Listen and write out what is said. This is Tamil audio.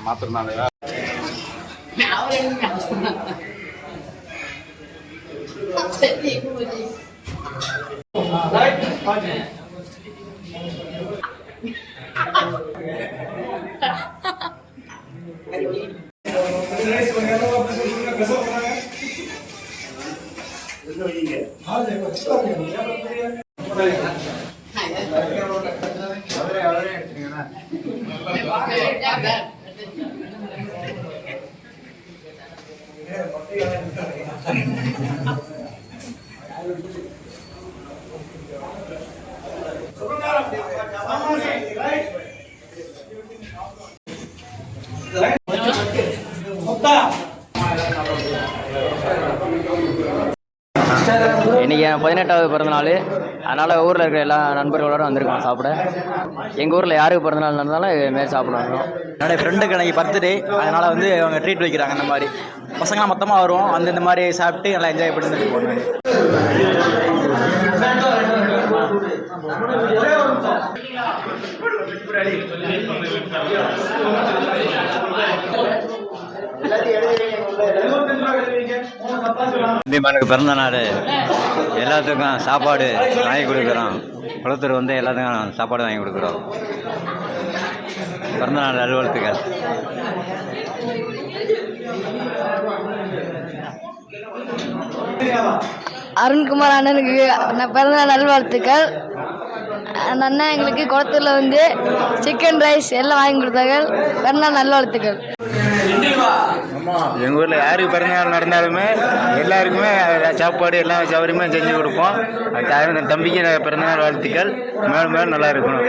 மாத்திரனாலயா இன்றைக்கி என் 18வது பிறந்தநாள். அதனால் ஊரில் இருக்கிற எல்லா நண்பர்களோடு வந்திருக்கோம் சாப்பிட. எங்கள் ஊரில் யாருக்கு பிறந்தநாள் நடந்தாலும் இதுமாரி சாப்பிடுவாங்க. என்னுடைய ஃப்ரெண்டுக்கு எனக்கு பர்த்டே, அதனால் வந்து அவங்க ட்ரீட் வைக்கிறாங்க. இந்த மாதிரி பசங்களாம் மொத்தமாக வருவோம், வந்து இந்த மாதிரி சாப்பிட்டு நல்லா என்ஜாய் பண்ணிட்டு போவாங்க. எனக்கு பிறந்த நாள், எல்லாத்துக்கும் சாப்பாடு வாங்கி கொடுக்குறோம். குளத்தூர் வந்து எல்லாத்துக்கும் சாப்பாடு வாங்கி கொடுக்குறோம். பிறந்தநாள் நல்வாழ்த்துக்கள். அருண்குமார் அண்ணனுக்கு பிறந்தநாள் நல்வாழ்த்துக்கள். அந்த அண்ணன் எங்களுக்கு குளத்தூரில் வந்து சிக்கன் ரைஸ் எல்லாம் வாங்கி கொடுத்தாங்க. பிறந்தநாள் நல்வாழ்த்துக்கள். எங்கள் ஊரில் யாருக்கு பிறந்தநாள் நடந்தாலுமே எல்லாருக்குமே சாப்பாடு எல்லாம் சௌகரியமாக செஞ்சு கொடுப்போம். அது தம்பிக்கு பிறந்தநாள் வாழ்த்துக்கள். மேலும் மேலும் நல்லா இருக்கணும்.